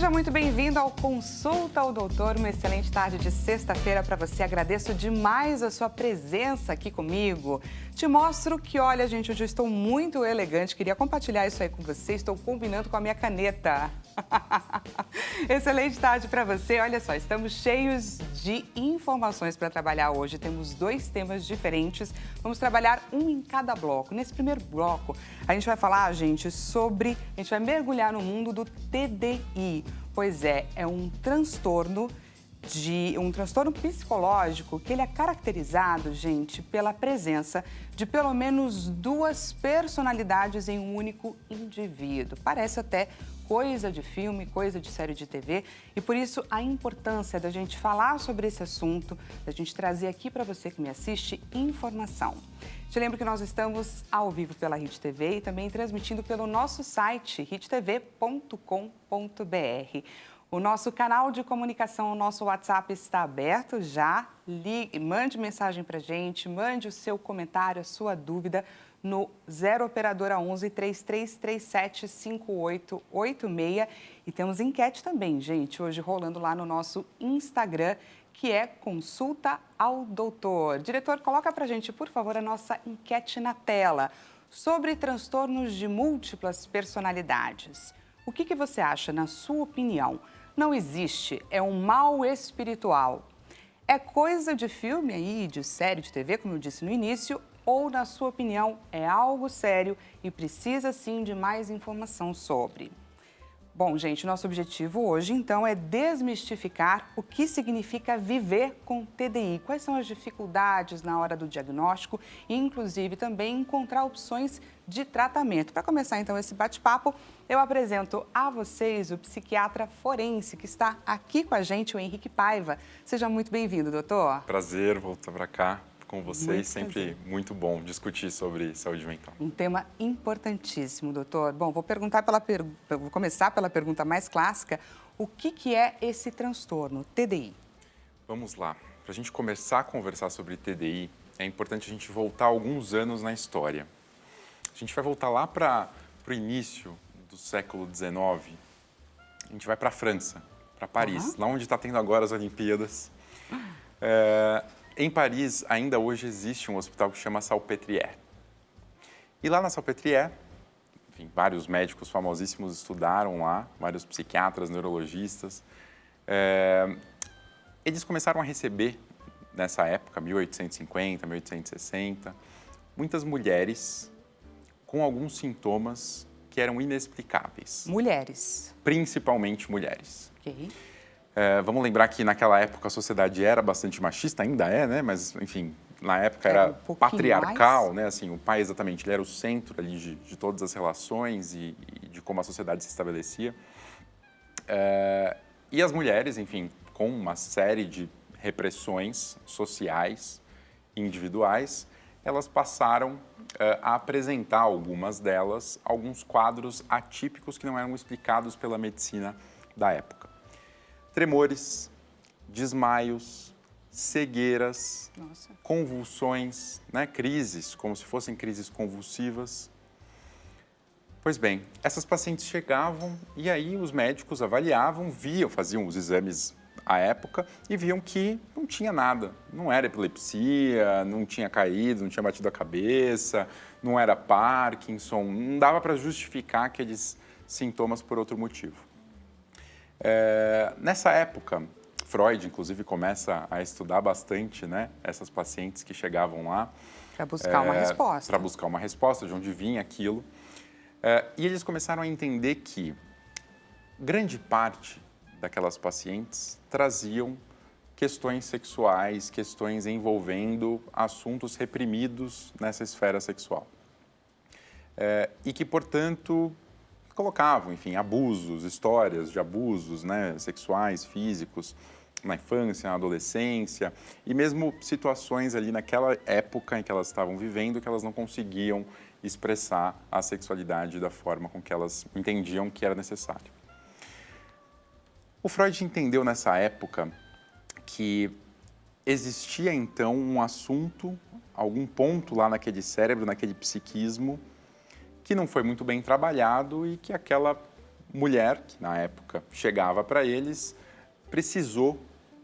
Seja muito bem-vindo ao Consulta ao Doutor, uma excelente tarde de sexta-feira para você. Agradeço demais a sua presença aqui comigo. Te mostro que, olha, gente, hoje eu estou muito elegante, queria compartilhar isso aí com você, estou combinando com a minha caneta. Excelente tarde para você. Olha só, estamos cheios de informações para trabalhar hoje. Temos 2 temas diferentes. Vamos trabalhar um em cada bloco. Nesse primeiro bloco, a gente vai falar, gente, a gente vai mergulhar no mundo do TDI. Pois é um transtorno psicológico que ele é caracterizado, gente, pela presença de pelo menos 2 personalidades em um único indivíduo. Parece até coisa de filme, coisa de série de TV, e por isso a importância da gente falar sobre esse assunto, da gente trazer aqui para você que me assiste informação. Te lembro que nós estamos ao vivo pela Hit TV e também transmitindo pelo nosso site hittv.com.br. O nosso canal de comunicação, o nosso WhatsApp está aberto já. Mande mensagem para a gente, mande o seu comentário, a sua dúvida no 0 Operadora 11 3337 5886. E temos enquete também, gente, hoje rolando lá no nosso Instagram, que é Consulta ao Doutor. Diretor, coloca para a gente, por favor, a nossa enquete na tela sobre transtornos de múltiplas personalidades. O que você acha, na sua opinião? Não existe, é um mal espiritual. É coisa de filme aí, de série de TV, como eu disse no início, ou, na sua opinião, é algo sério e precisa, sim, de mais informação sobre? Bom, gente, nosso objetivo hoje, então, é desmistificar o que significa viver com TDI. Quais são as dificuldades na hora do diagnóstico e, inclusive, também encontrar opções de tratamento. Para começar, então, esse bate-papo, eu apresento a vocês o psiquiatra forense que está aqui com a gente, o Henrique Paiva. Seja muito bem-vindo, doutor. Prazer voltar para cá com vocês, Muito sempre prazer. Muito bom discutir sobre saúde mental. Um tema importantíssimo, doutor. Bom, vou começar pela pergunta mais clássica. O que é esse transtorno, TDI? Vamos lá. Para a gente começar a conversar sobre TDI, é importante a gente voltar alguns anos na história. A gente vai voltar lá para o início do século XIX. A gente vai para a França, para Paris, lá onde está tendo agora as Olimpíadas. Em Paris, ainda hoje existe um hospital que chama Salpêtrière. E lá na Salpêtrière, enfim, vários médicos famosíssimos estudaram lá, vários psiquiatras, neurologistas. Eles começaram a receber, nessa época, 1850, 1860, muitas mulheres com alguns sintomas que eram inexplicáveis. Mulheres. Principalmente mulheres. Ok. Vamos lembrar que naquela época a sociedade era bastante machista, ainda é, né? Mas, enfim, na época era patriarcal, mais, né? Assim, o pai exatamente, ele era o centro ali de todas as relações e de como a sociedade se estabelecia. E as mulheres, enfim, com uma série de repressões sociais e individuais, elas passaram a apresentar, algumas delas, alguns quadros atípicos que não eram explicados pela medicina da época. Tremores, desmaios, cegueiras, convulsões, né? Crises, como se fossem crises convulsivas. Pois bem, essas pacientes chegavam e aí os médicos avaliavam, faziam os exames à época e viam que não tinha nada. Não era epilepsia, não tinha caído, não tinha batido a cabeça, não era Parkinson, não dava para justificar aqueles sintomas por outro motivo. Nessa época, Freud, inclusive, começa a estudar bastante, né, essas pacientes que chegavam lá. Para buscar uma resposta. Para buscar uma resposta, de onde vinha aquilo. E eles começaram a entender que grande parte daquelas pacientes traziam questões sexuais, questões envolvendo assuntos reprimidos nessa esfera sexual. E que, portanto, colocavam, enfim, abusos, histórias de abusos, né, sexuais, físicos, na infância, na adolescência, e mesmo situações ali naquela época em que elas estavam vivendo, que elas não conseguiam expressar a sexualidade da forma com que elas entendiam que era necessário. O Freud entendeu nessa época que existia, então, um assunto, algum ponto lá naquele cérebro, naquele psiquismo, que não foi muito bem trabalhado e que aquela mulher, que na época chegava para eles, precisou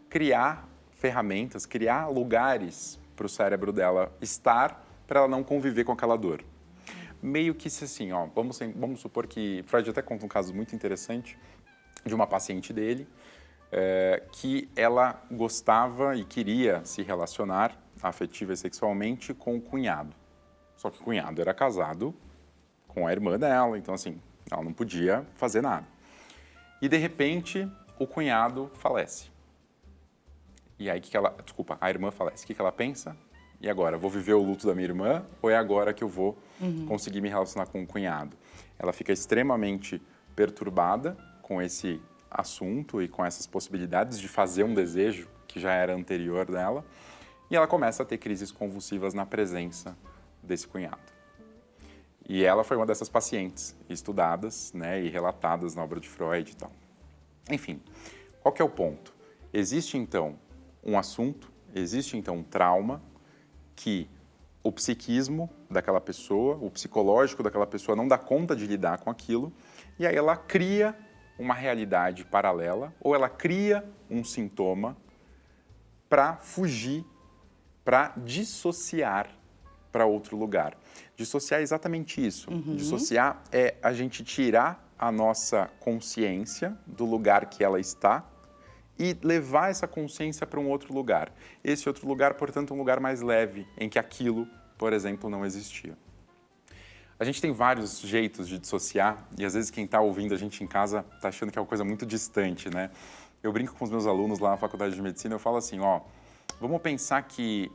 criar ferramentas, criar lugares para o cérebro dela estar, para ela não conviver com aquela dor. Meio que assim, ó, vamos supor que Freud até conta um caso muito interessante de uma paciente dele, que ela gostava e queria se relacionar afetiva e sexualmente com o cunhado. Só que o cunhado era casado com a irmã dela, então assim, ela não podia fazer nada. E de repente, o cunhado falece. E aí, a irmã falece. O que ela pensa? E agora, vou viver o luto da minha irmã ou é agora que eu vou conseguir me relacionar com o cunhado? Ela fica extremamente perturbada com esse assunto e com essas possibilidades de fazer um desejo que já era anterior dela. E ela começa a ter crises convulsivas na presença desse cunhado. E ela foi uma dessas pacientes estudadas, né, e relatadas na obra de Freud e tal. Enfim, qual que é o ponto? Existe, então, um assunto, existe, então, um trauma que o psiquismo daquela pessoa, o psicológico daquela pessoa não dá conta de lidar com aquilo, e aí ela cria uma realidade paralela, ou ela cria um sintoma para fugir, para dissociar para outro lugar. Dissociar é exatamente isso. Dissociar é a gente tirar a nossa consciência do lugar que ela está e levar essa consciência para um outro lugar. Esse outro lugar, portanto, é um lugar mais leve, em que aquilo, por exemplo, não existia. A gente tem vários jeitos de dissociar e às vezes quem está ouvindo a gente em casa está achando que é uma coisa muito distante, né? Eu brinco com os meus alunos lá na Faculdade de Medicina, eu falo assim, ó, vamos pensar que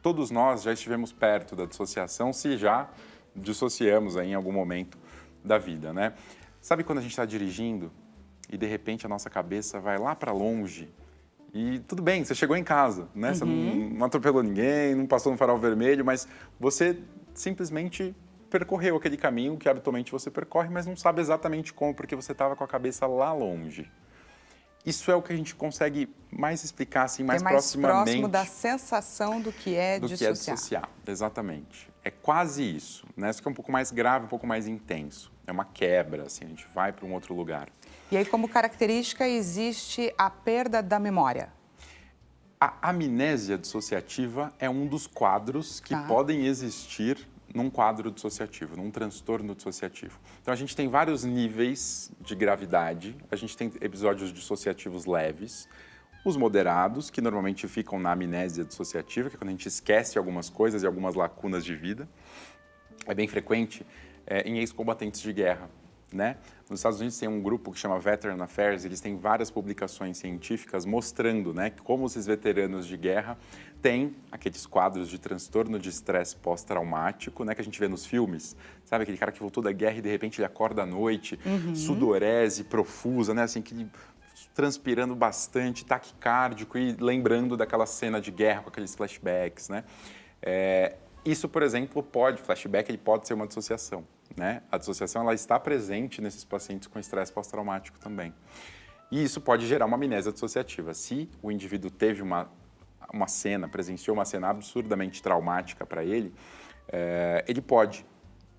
todos nós já estivemos perto da dissociação, se já dissociamos aí em algum momento da vida, né? Sabe quando a gente está dirigindo e de repente a nossa cabeça vai lá para longe e tudo bem, você chegou em casa, né? Você não atropelou ninguém, não passou no farol vermelho, mas você simplesmente percorreu aquele caminho que habitualmente você percorre, mas não sabe exatamente como, porque você estava com a cabeça lá longe. Isso é o que a gente consegue mais explicar, assim, mais proximamente. Próximo da sensação do que é dissociar. Do que é dissociar, exatamente. É quase isso, né? Isso que é um pouco mais grave, um pouco mais intenso. É uma quebra, assim, a gente vai para um outro lugar. E aí, como característica, existe a perda da memória. A amnésia dissociativa é um dos quadros que podem existir num quadro dissociativo, num transtorno dissociativo. Então, a gente tem vários níveis de gravidade, a gente tem episódios dissociativos leves, os moderados, que normalmente ficam na amnésia dissociativa, que é quando a gente esquece algumas coisas e algumas lacunas de vida. É bem frequente em ex-combatentes de guerra, né? Nos Estados Unidos tem um grupo que chama Veteran Affairs, eles têm várias publicações científicas mostrando, né, como esses veteranos de guerra têm aqueles quadros de transtorno de estresse pós-traumático, né, que a gente vê nos filmes, sabe? Aquele cara que voltou da guerra e de repente ele acorda à noite, sudorese profusa, né, assim, que transpirando bastante, taquicárdico e lembrando daquela cena de guerra com aqueles flashbacks, né? Isso, por exemplo, flashback ele pode ser uma dissociação, né? A dissociação ela está presente nesses pacientes com estresse pós-traumático também. E isso pode gerar uma amnésia dissociativa. Se o indivíduo teve uma cena, presenciou uma cena absurdamente traumática para ele, ele pode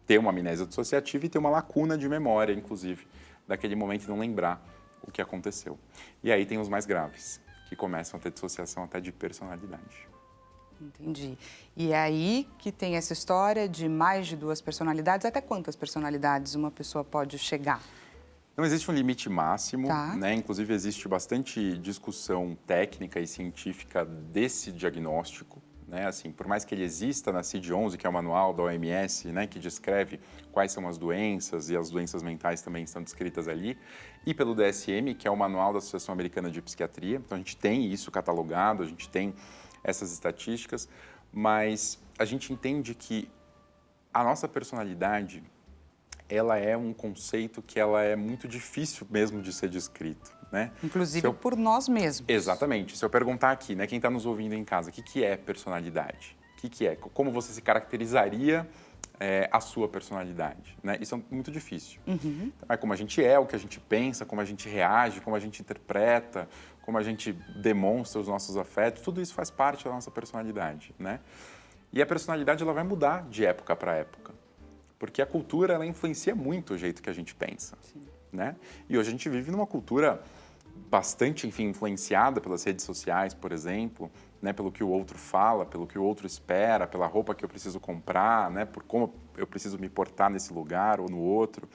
ter uma amnésia dissociativa e ter uma lacuna de memória, inclusive, daquele momento e não lembrar o que aconteceu. E aí tem os mais graves, que começam a ter dissociação até de personalidade. Entendi. E é aí que tem essa história de mais de 2 personalidades. Até quantas personalidades uma pessoa pode chegar? Não existe um limite máximo, né? Inclusive existe bastante discussão técnica e científica desse diagnóstico, né? Assim, por mais que ele exista na CID-11, que é o manual da OMS, né, que descreve quais são as doenças e as doenças mentais também estão descritas ali, e pelo DSM, que é o manual da Associação Americana de Psiquiatria. Então a gente tem isso catalogado, a gente tem essas estatísticas, mas a gente entende que a nossa personalidade, ela é um conceito que ela é muito difícil mesmo de ser descrito, né? Inclusive por nós mesmos. Exatamente. Se eu perguntar aqui, né, quem está nos ouvindo em casa, o que é personalidade? O que é? Como você se caracterizaria a sua personalidade, né? Isso é muito difícil. É como a gente é, o que a gente pensa, como a gente reage, como a gente interpreta, como a gente demonstra os nossos afetos, tudo isso faz parte da nossa personalidade, né? E a personalidade ela vai mudar de época para época, porque a cultura ela influencia muito o jeito que a gente pensa. né? E hoje a gente vive numa cultura bastante, enfim, influenciada pelas redes sociais, por exemplo, né, pelo que o outro fala, pelo que o outro espera, pela roupa que eu preciso comprar, né, por como eu preciso me portar nesse lugar ou no outro.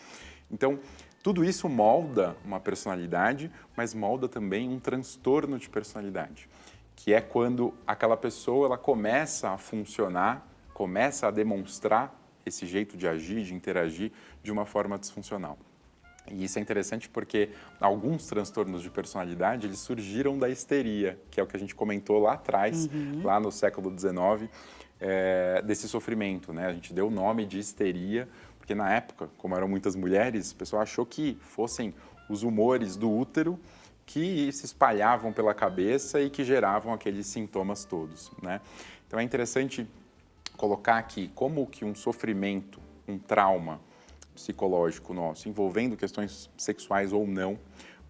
Então, tudo isso molda uma personalidade, mas molda também um transtorno de personalidade, que é quando aquela pessoa ela começa a funcionar, começa a demonstrar esse jeito de agir, de interagir de uma forma disfuncional. E isso é interessante porque alguns transtornos de personalidade eles surgiram da histeria, que é o que a gente comentou lá atrás, lá no século XIX, desse sofrimento, né? A gente deu o nome de histeria, porque na época, como eram muitas mulheres, o pessoal achou que fossem os humores do útero que se espalhavam pela cabeça e que geravam aqueles sintomas todos, né? Então é interessante colocar aqui como que um sofrimento, um trauma psicológico nosso, envolvendo questões sexuais ou não,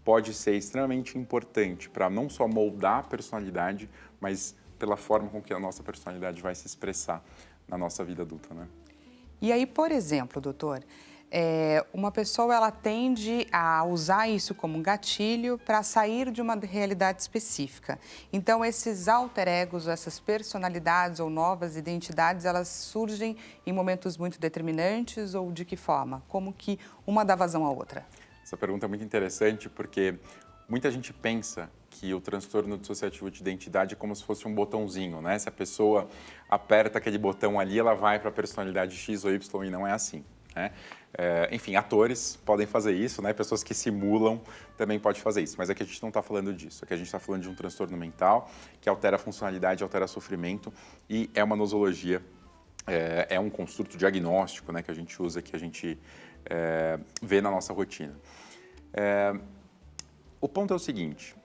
pode ser extremamente importante para não só moldar a personalidade, mas pela forma com que a nossa personalidade vai se expressar na nossa vida adulta, né? E aí, por exemplo, doutor, uma pessoa ela tende a usar isso como um gatilho para sair de uma realidade específica. Então, esses alter egos, essas personalidades ou novas identidades, elas surgem em momentos muito determinantes ou de que forma? Como que uma dá vazão à outra? Essa pergunta é muito interessante porque muita gente pensa que o transtorno dissociativo de identidade é como se fosse um botãozinho, né? Se a pessoa aperta aquele botão ali, ela vai para a personalidade X ou Y e não é assim, né? Enfim, atores podem fazer isso, né? Pessoas que simulam também podem fazer isso, mas aqui a gente não está falando disso. Aqui a gente está falando de um transtorno mental que altera a funcionalidade, altera o sofrimento e é uma nosologia, é um construto diagnóstico, né, que a gente usa, que a gente vê na nossa rotina. O ponto é o seguinte,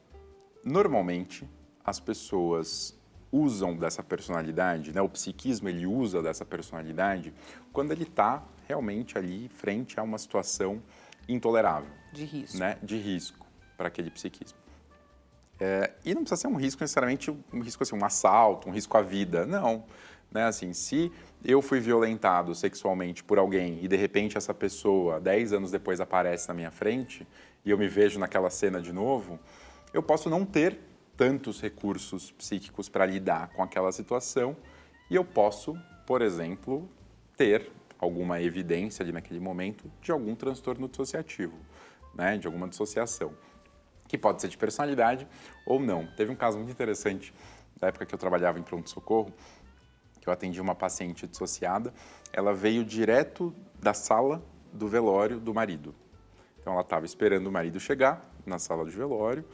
normalmente as pessoas usam dessa personalidade, né? O psiquismo ele usa dessa personalidade quando ele está realmente ali frente a uma situação intolerável. De risco. Né? De risco para aquele psiquismo. E não precisa ser um risco necessariamente, um risco assim, um assalto, um risco à vida, não. Né? Assim, se eu fui violentado sexualmente por alguém e de repente essa pessoa 10 anos depois aparece na minha frente e eu me vejo naquela cena de novo, eu posso não ter tantos recursos psíquicos para lidar com aquela situação e eu posso, por exemplo, ter alguma evidência ali naquele momento de algum transtorno dissociativo, né? De alguma dissociação, que pode ser de personalidade ou não. Teve um caso muito interessante da época que eu trabalhava em pronto-socorro, que eu atendi uma paciente dissociada, ela veio direto da sala do velório do marido. Então ela estava esperando o marido chegar na sala de velório,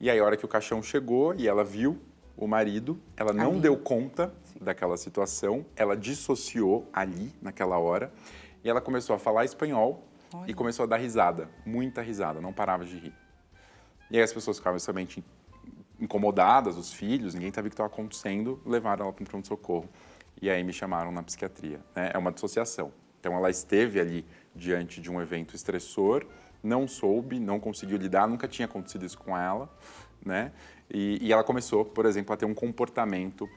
e aí a hora que o caixão chegou e ela viu o marido, ela não deu conta daquela situação, ela dissociou ali, naquela hora, e ela começou a falar espanhol e começou a dar risada, muita risada, não parava de rir. E aí as pessoas ficavam extremamente incomodadas, os filhos, ninguém sabia o que estava acontecendo, levaram ela para um pronto-socorro. E aí me chamaram na psiquiatria, né? É uma dissociação. Então ela esteve ali diante de um evento estressor, não soube, não conseguiu lidar, nunca tinha acontecido isso com ela, né? E ela começou, por exemplo, a ter um comportamento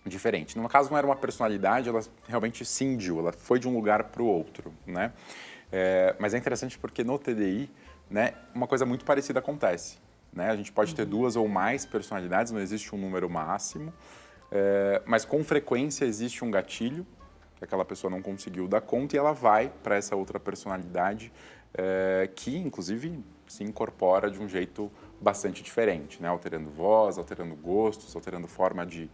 diferente. No caso, não era uma personalidade, ela realmente cindiu, ela foi de um lugar para o outro, né? Mas é interessante porque no TDI, né, uma coisa muito parecida acontece, né? A gente pode ter duas ou mais personalidades, não existe um número máximo, mas com frequência existe um gatilho que aquela pessoa não conseguiu dar conta e ela vai para essa outra personalidade que, inclusive, se incorpora de um jeito bastante diferente, né? Alterando voz, alterando gostos, alterando forma de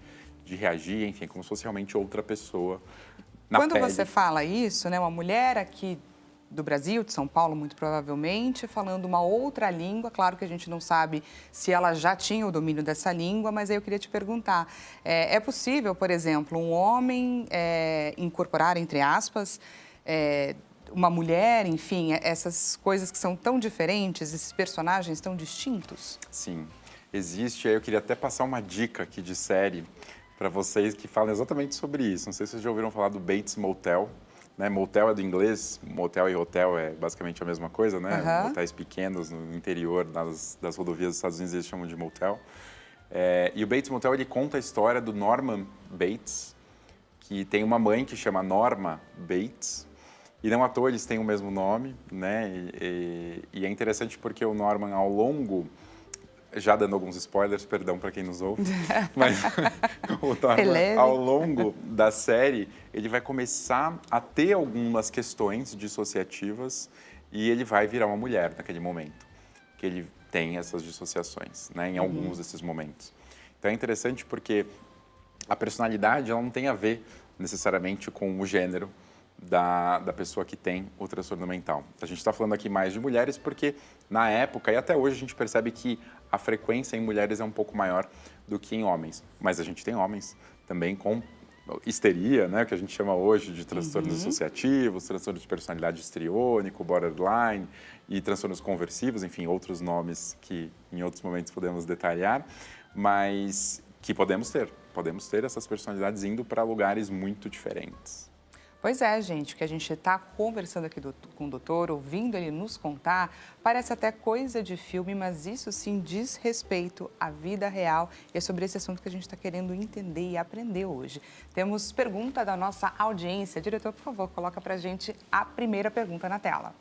reagir, enfim, como se fosse realmente outra pessoa na Quando pele. você fala isso, né, uma mulher aqui do Brasil, de São Paulo, muito provavelmente, falando uma outra língua, claro que a gente não sabe se ela já tinha o domínio dessa língua, mas aí eu queria te perguntar, é possível, por exemplo, um homem incorporar, entre aspas, uma mulher, enfim, essas coisas que são tão diferentes, esses personagens tão distintos? Sim, existe. Aí eu queria até passar uma dica aqui de série para vocês que falam exatamente sobre isso. Não sei se vocês já ouviram falar do Bates Motel. Né? Motel é do inglês, motel e hotel é basicamente a mesma coisa, né? Motéis pequenos no interior das rodovias dos Estados Unidos eles chamam de motel. E o Bates Motel ele conta a história do Norman Bates, que tem uma mãe que chama Norma Bates, E não à toa eles têm o mesmo nome, né? E é interessante porque o Norman, ao longo, já dando alguns spoilers, perdão para quem nos ouve, mas o Norman, ao longo da série, ele vai começar a ter algumas questões dissociativas e ele vai virar uma mulher naquele momento, que ele tem essas dissociações, né? Em alguns desses momentos. Então é interessante porque a personalidade ela não tem a ver necessariamente com o gênero da pessoa que tem o transtorno mental. A gente está falando aqui mais de mulheres porque, na época, e até hoje, a gente percebe que a frequência em mulheres é um pouco maior do que em homens. Mas a gente tem homens também com histeria, né, que a gente chama hoje de transtornos dissociativos, transtorno de personalidade histriônico, borderline e transtornos conversivos, enfim, outros nomes que em outros momentos podemos detalhar, mas que podemos ter essas personalidades indo para lugares muito diferentes. Pois é, gente, o que a gente está conversando aqui com o doutor, ouvindo ele nos contar, parece até coisa de filme, mas isso sim diz respeito à vida real e é sobre esse assunto que a gente está querendo entender e aprender hoje. Temos pergunta da nossa audiência. Diretor, por favor, coloca para a gente a primeira pergunta na tela.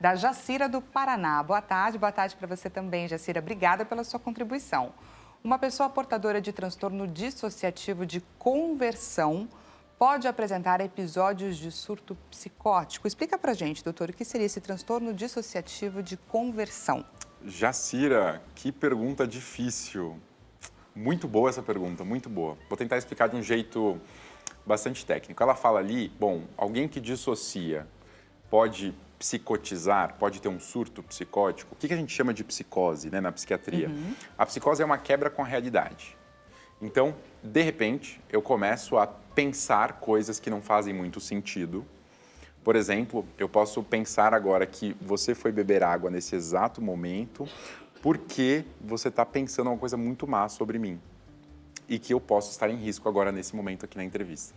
Da Jacira do Paraná. Boa tarde para você também, Jacira. Obrigada pela sua contribuição. Uma pessoa portadora de transtorno dissociativo de conversão pode apresentar episódios de surto psicótico. Explica pra gente, doutor, o que seria esse transtorno dissociativo de conversão? Jacira, que pergunta difícil. Muito boa essa pergunta, muito boa. Vou tentar explicar de um jeito bastante técnico. Ela fala ali, bom, alguém que dissocia pode psicotizar, pode ter um surto psicótico. O que a gente chama de psicose, né, na psiquiatria? A psicose é uma quebra com a realidade. Então, de repente, eu começo a pensar coisas que não fazem muito sentido. Por exemplo, eu posso pensar agora que você foi beber água nesse exato momento porque você está pensando uma coisa muito má sobre mim e que eu posso estar em risco agora nesse momento aqui na entrevista.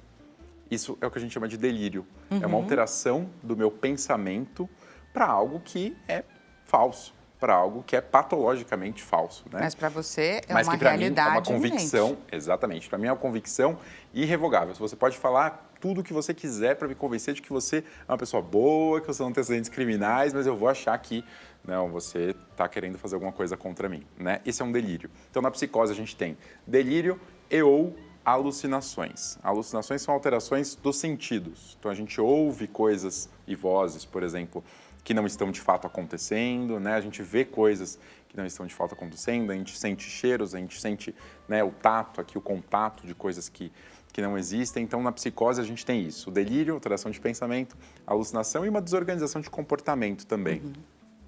Isso é o que a gente chama de delírio. É uma alteração do meu pensamento para algo que é falso, para algo que é patologicamente falso, né? Mas para você é Mas uma que para realidade mim é uma convicção, iminente. exatamente. Para mim é uma convicção irrevogável. Você pode falar tudo o que você quiser para me convencer de que você é uma pessoa boa, que você não tem antecedentes criminais, mas eu vou achar que não, você está querendo fazer alguma coisa contra mim, né? Esse é um delírio. Então na psicose a gente tem delírio e ou alucinações. Alucinações são alterações dos sentidos. Então a gente ouve coisas e vozes, por exemplo, que não estão de fato acontecendo, né? A gente vê coisas que não estão de fato acontecendo, a gente sente cheiros, a gente sente, né, o tato aqui, o contato de coisas que não existem. Então, na psicose, a gente tem isso, o delírio, alteração de pensamento, alucinação e uma desorganização de comportamento também.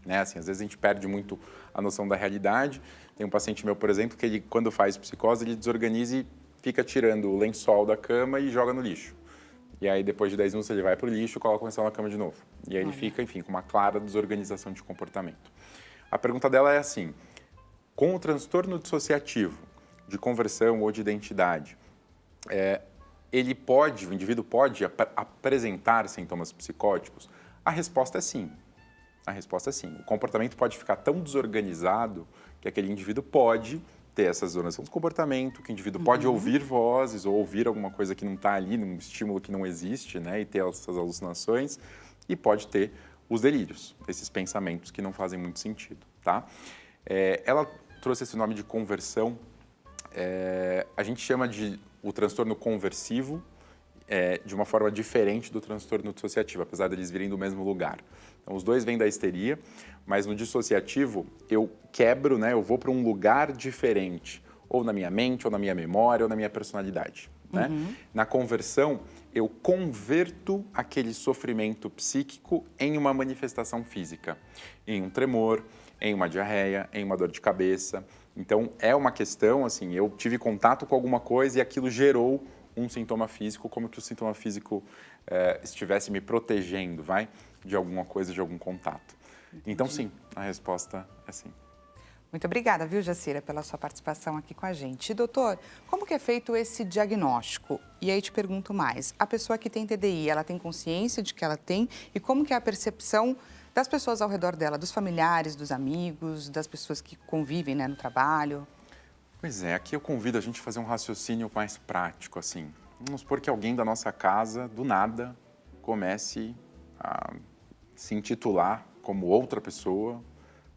Né? Assim, às vezes a gente perde muito a noção da realidade. Tem um paciente meu, por exemplo, que ele, quando faz psicose, ele desorganiza e fica tirando o lençol da cama e joga no lixo. E aí, depois de 10 minutos, ele vai para o lixo e coloca o lençol na cama de novo. E aí ele fica, enfim, com uma clara desorganização de comportamento. A pergunta dela é assim, com o transtorno dissociativo de conversão ou de identidade, o indivíduo pode apresentar sintomas psicóticos? A resposta é sim. A resposta é sim. O comportamento pode ficar tão desorganizado que aquele indivíduo pode ter essa desordem do comportamento, que o indivíduo pode ouvir vozes ou ouvir alguma coisa que não está ali, num estímulo que não existe, né, e ter essas alucinações, e pode ter os delírios, esses pensamentos que não fazem muito sentido, tá? Ela trouxe esse nome de conversão, a gente chama de o transtorno conversivo, de uma forma diferente do transtorno dissociativo, apesar deles virem do mesmo lugar. Então, os dois vêm da histeria, mas no dissociativo eu quebro, né, eu vou para um lugar diferente, ou na minha mente, ou na minha memória, ou na minha personalidade. Né? Na conversão, eu converto aquele sofrimento psíquico em uma manifestação física, em um tremor, em uma diarreia, em uma dor de cabeça. Então, é uma questão, assim, eu tive contato com alguma coisa e aquilo gerou um sintoma físico, como que o sintoma físico estivesse me protegendo, de alguma coisa, de algum contato. Entendi. Então, sim, a resposta é sim. Muito obrigada, viu, Jacira, pela sua participação aqui com a gente. E, doutor, como que é feito esse diagnóstico? E aí te pergunto mais, a pessoa que tem TDI, ela tem consciência de que ela tem? E como que é a percepção das pessoas ao redor dela, dos familiares, dos amigos, das pessoas que convivem, né, no trabalho? Pois é, aqui eu convido a gente a fazer um raciocínio mais prático, assim. Vamos supor que alguém da nossa casa, do nada, comece a se intitular como outra pessoa,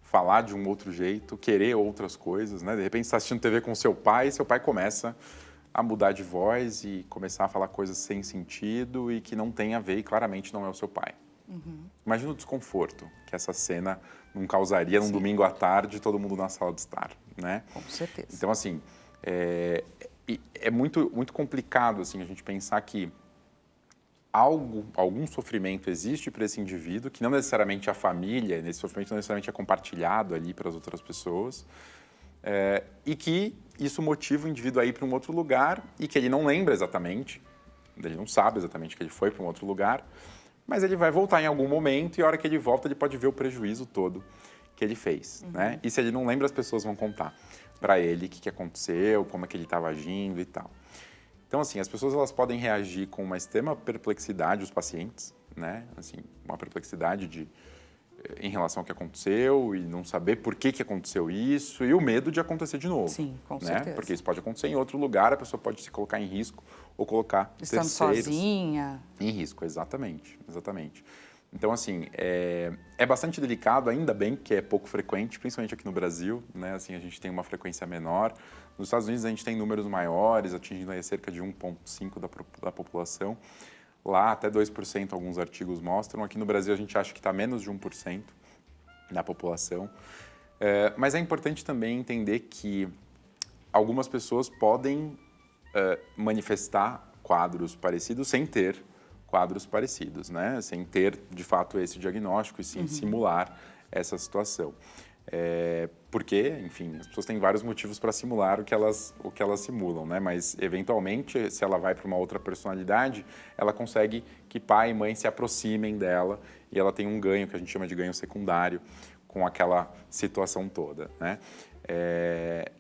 falar de um outro jeito, querer outras coisas, né? De repente, você está assistindo TV com seu pai começa a mudar de voz e começar a falar coisas sem sentido e que não tem a ver e claramente não é o seu pai. Imagina o desconforto que essa cena não causaria num domingo à tarde, todo mundo na sala de estar, né? Com certeza. Então, assim, é muito, muito complicado assim, a gente pensar que algum sofrimento existe para esse indivíduo, que não necessariamente a família, esse sofrimento não necessariamente é compartilhado ali para as outras pessoas, e que isso motiva o indivíduo a ir para um outro lugar e que ele não lembra exatamente, ele não sabe exatamente que ele foi para um outro lugar, mas ele vai voltar em algum momento e a hora que ele volta ele pode ver o prejuízo todo que ele fez, né? E se ele não lembra, as pessoas vão contar para ele o que aconteceu, como é que ele estava agindo e tal. Então, assim, as pessoas elas podem reagir com uma extrema perplexidade, os pacientes, né? Assim, uma perplexidade em relação ao que aconteceu e não saber por que aconteceu isso e o medo de acontecer de novo. Sim, com né? certeza. Porque isso pode acontecer em outro lugar, a pessoa pode se colocar em risco ou colocar Estando terceiros sozinha. em risco, exatamente. Então, assim, é bastante delicado, ainda bem que é pouco frequente, principalmente aqui no Brasil, né? Assim, a gente tem uma frequência menor. Nos Estados Unidos, a gente tem números maiores, atingindo aí cerca de 1,5% da população. Lá, até 2%, alguns artigos mostram. Aqui no Brasil, a gente acha que está menos de 1% da população. Mas é importante também entender que algumas pessoas podem manifestar quadros parecidos sem ter quadros parecidos, né? Sem ter, de fato, esse diagnóstico e sim simular essa situação. Porque, enfim, as pessoas têm vários motivos para simular o que elas simulam, né? Mas, eventualmente, se ela vai para uma outra personalidade, ela consegue que pai e mãe se aproximem dela e ela tem um ganho, que a gente chama de ganho secundário, com aquela situação toda, né?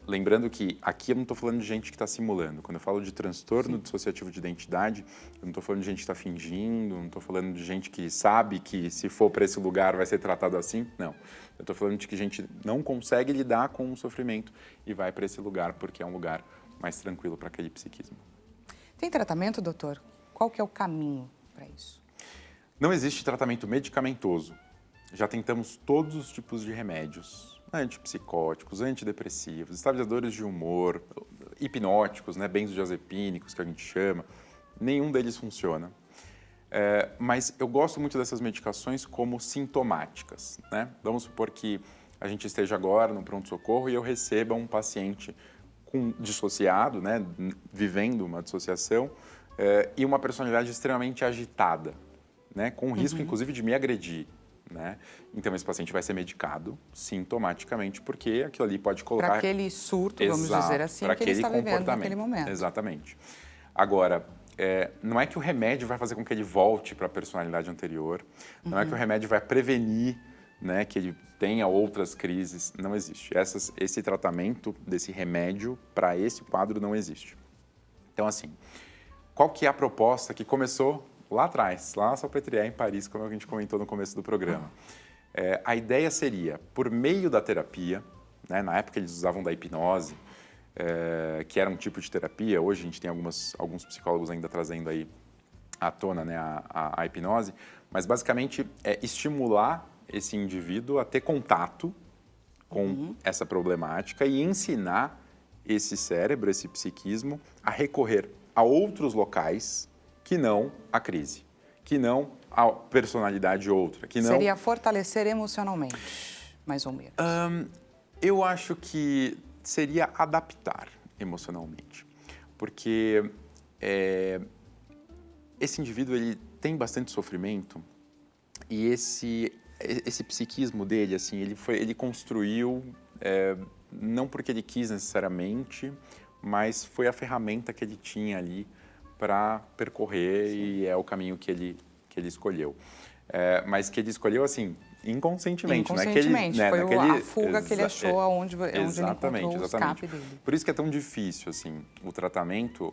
Lembrando que aqui eu não estou falando de gente que está simulando. Quando eu falo de transtorno dissociativo de identidade, eu não estou falando de gente que está fingindo, não estou falando de gente que sabe que se for para esse lugar vai ser tratado assim, não. Eu estou falando de que gente não consegue lidar com o sofrimento e vai para esse lugar porque é um lugar mais tranquilo para aquele psiquismo. Tem tratamento, doutor? Qual que é o caminho para isso? Não existe tratamento medicamentoso. Já tentamos todos os tipos de remédios. Antipsicóticos, antidepressivos, estabilizadores de humor, hipnóticos, né, benzodiazepínicos, que a gente chama. Nenhum deles funciona. Mas eu gosto muito dessas medicações como sintomáticas, né? Vamos supor que a gente esteja agora no pronto-socorro e eu receba um paciente dissociado, né, vivendo uma dissociação, e uma personalidade extremamente agitada, né, com risco, inclusive, de me agredir. Né? Então, esse paciente vai ser medicado sintomaticamente, porque aquilo ali pode colocar... Para aquele surto, vamos dizer assim, que ele está vivendo naquele momento. Exatamente. Agora, não é que o remédio vai fazer com que ele volte para a personalidade anterior, não é que o remédio vai prevenir, né, que ele tenha outras crises, não existe. Esse tratamento desse remédio para esse quadro não existe. Então, assim, qual que é a proposta que começou lá atrás, lá na Salpêtrière, em Paris, como a gente comentou no começo do programa? A ideia seria, por meio da terapia, né, na época eles usavam da hipnose, que era um tipo de terapia, hoje a gente tem alguns psicólogos ainda trazendo aí à tona, né, a hipnose, mas basicamente é estimular esse indivíduo a ter contato com essa problemática e ensinar esse cérebro, esse psiquismo, a recorrer a outros locais que não a crise, que não a personalidade outra, que não... Seria fortalecer emocionalmente, mais ou menos. Eu acho que seria adaptar emocionalmente, porque esse indivíduo ele tem bastante sofrimento e esse psiquismo dele, assim, ele construiu não porque ele quis necessariamente, mas foi a ferramenta que ele tinha ali para percorrer. Sim. E é o caminho que ele escolheu. Mas que ele escolheu, assim, inconscientemente. Inconscientemente, né? Foi a fuga que ele achou onde ele encontrou o escape dele. Por isso que é tão difícil, assim, o tratamento,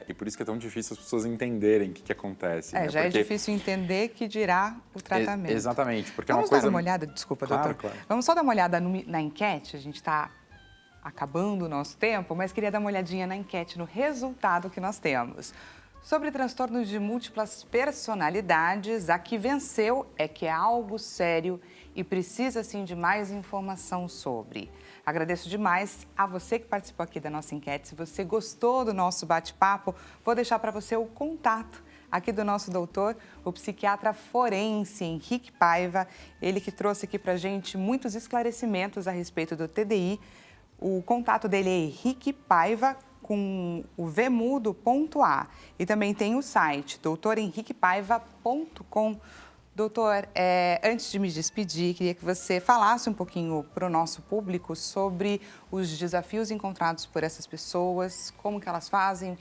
e por isso que é tão difícil as pessoas entenderem o que acontece. Né? Já é difícil entender que dirá o tratamento. Exatamente, porque Vamos é uma coisa... dar uma olhada, desculpa, doutor. Claro. Vamos só dar uma olhada na enquete, a gente está acabando o nosso tempo, mas queria dar uma olhadinha na enquete, no resultado que nós temos. Sobre transtornos de múltiplas personalidades, a que venceu é que é algo sério e precisa, sim, de mais informação sobre. Agradeço demais a você que participou aqui da nossa enquete. Se você gostou do nosso bate-papo, vou deixar para você o contato aqui do nosso doutor, o psiquiatra forense Henrique Paiva, ele que trouxe aqui para a gente muitos esclarecimentos a respeito do TDI. O contato dele é Henrique Paiva, com o vmudo.a. E também tem o site doutorhenriquepaiva.com. Doutor, antes de me despedir, queria que você falasse um pouquinho para o nosso público sobre os desafios encontrados por essas pessoas, como que elas fazem,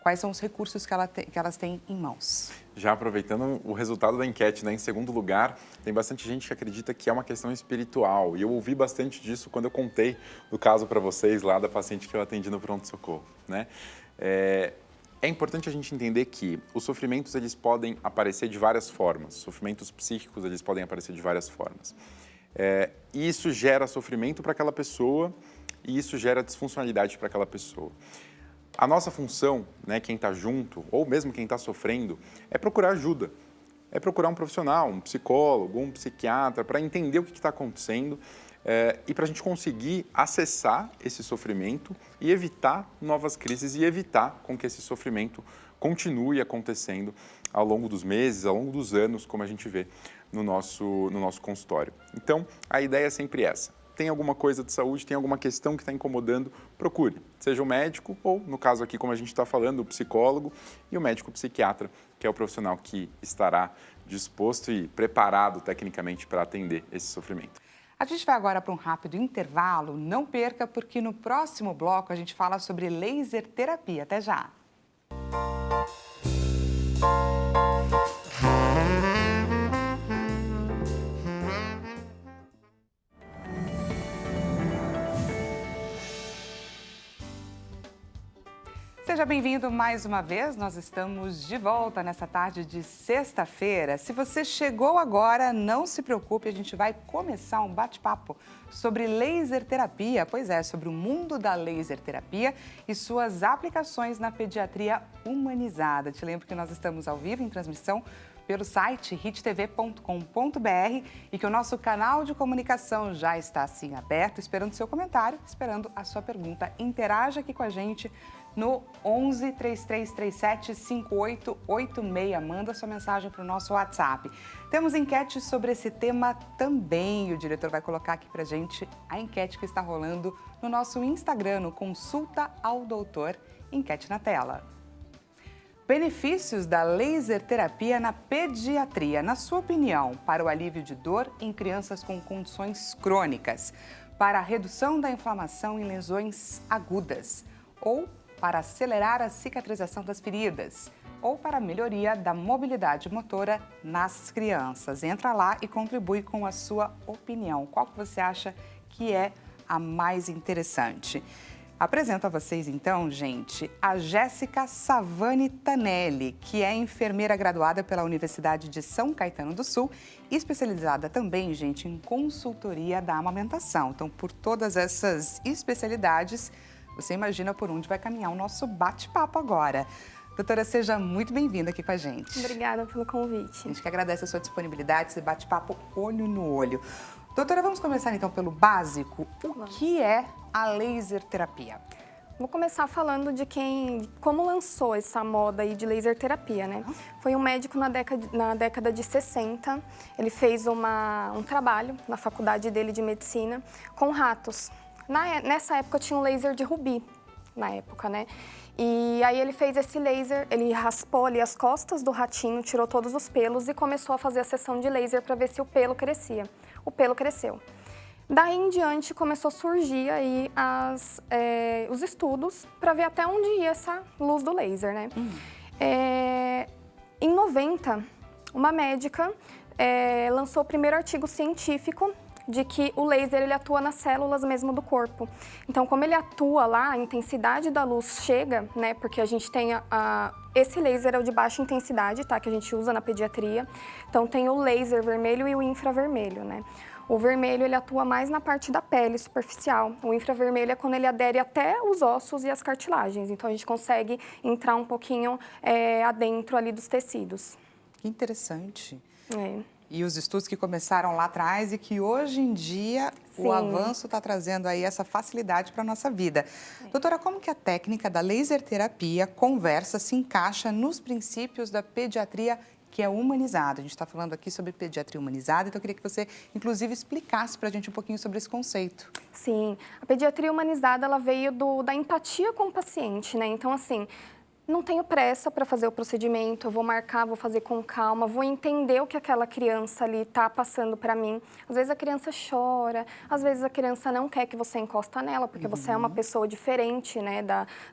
quais são os recursos que elas têm em mãos. Já aproveitando o resultado da enquete, né, em segundo lugar, tem bastante gente que acredita que é uma questão espiritual. E eu ouvi bastante disso quando eu contei do caso para vocês lá da paciente que eu atendi no pronto-socorro, né? É importante a gente entender que os sofrimentos eles podem aparecer de várias formas. Sofrimentos psíquicos eles podem aparecer de várias formas. E isso gera sofrimento para aquela pessoa e isso gera disfuncionalidade para aquela pessoa. A nossa função, né, quem está junto, ou mesmo quem está sofrendo, é procurar ajuda. É procurar um profissional, um psicólogo, um psiquiatra, para entender o que está acontecendo e para a gente conseguir acessar esse sofrimento e evitar novas crises e evitar com que esse sofrimento continue acontecendo ao longo dos meses, ao longo dos anos, como a gente vê no nosso consultório. Então, a ideia é sempre essa. Tem alguma coisa de saúde, tem alguma questão que está incomodando, procure. Seja o médico ou, no caso aqui, como a gente está falando, o psicólogo e o médico psiquiatra, que é o profissional que estará disposto e preparado tecnicamente para atender esse sofrimento. A gente vai agora para um rápido intervalo. Não perca, porque no próximo bloco a gente fala sobre laser terapia. Até já! Seja bem-vindo mais uma vez, nós estamos de volta nessa tarde de sexta-feira. Se você chegou agora, não se preocupe, a gente vai começar um bate-papo sobre laser terapia, pois é, sobre o mundo da laser terapia e suas aplicações na pediatria humanizada. Te lembro que nós estamos ao vivo em transmissão pelo site hittv.com.br e que o nosso canal de comunicação já está assim aberto, esperando seu comentário, esperando a sua pergunta. Interaja aqui com a gente no 11 3337 5886. Manda sua mensagem para o nosso WhatsApp. Temos enquete sobre esse tema também. O diretor vai colocar aqui para a gente a enquete que está rolando no nosso Instagram, no Consulta ao Doutor, enquete na tela. Benefícios da laser terapia na pediatria, na sua opinião, para o alívio de dor em crianças com condições crônicas, para a redução da inflamação em lesões agudas, ou para acelerar a cicatrização das feridas, ou para a melhoria da mobilidade motora nas crianças. Entra lá e contribui com a sua opinião. Qual que você acha que é a mais interessante? Apresento a vocês, então, gente, a Jéssica Savani Tanelli, que é enfermeira graduada pela Universidade de São Caetano do Sul, especializada também, gente, em consultoria da amamentação. Então, por todas essas especialidades, você imagina por onde vai caminhar o nosso bate-papo agora. Doutora, seja muito bem-vinda aqui com a gente. Obrigada pelo convite. A gente que agradece a sua disponibilidade, esse bate-papo olho no olho. Doutora, vamos começar então pelo básico. O que é a laser terapia? Vou começar falando de como lançou essa moda aí de laser terapia, né? Foi um médico na década de 60, ele fez um trabalho na faculdade dele de medicina com ratos. Nessa época tinha um laser de rubi, na época, né? E aí ele fez esse laser, ele raspou ali as costas do ratinho, tirou todos os pelos e começou a fazer a sessão de laser para ver se o pelo crescia. O pelo cresceu. Daí em diante começou a surgir aí os estudos para ver até onde ia essa luz do laser, né? Em 90, uma médica lançou o primeiro artigo científico de que o laser ele atua nas células mesmo do corpo. Então, como ele atua lá, a intensidade da luz chega, né? Porque a gente tem esse laser é o de baixa intensidade, tá? Que a gente usa na pediatria. Então, tem o laser vermelho e o infravermelho, né? O vermelho, ele atua mais na parte da pele superficial. O infravermelho é quando ele adere até os ossos e as cartilagens. Então, a gente consegue entrar um pouquinho adentro ali dos tecidos. Que interessante. É. E os estudos que começaram lá atrás e que hoje em dia Sim. o avanço está trazendo aí essa facilidade para a nossa vida. Doutora, como que a técnica da laser terapia conversa, se encaixa nos princípios da pediatria que é humanizada? A gente está falando aqui sobre pediatria humanizada, então eu queria que você, inclusive, explicasse para a gente um pouquinho sobre esse conceito. Sim, a pediatria humanizada, ela veio da empatia com o paciente, né? Então, assim, não tenho pressa para fazer o procedimento, eu vou marcar, vou fazer com calma, vou entender o que aquela criança ali está passando para mim. Às vezes a criança chora, às vezes a criança não quer que você encosta nela, porque você é uma pessoa diferente, né,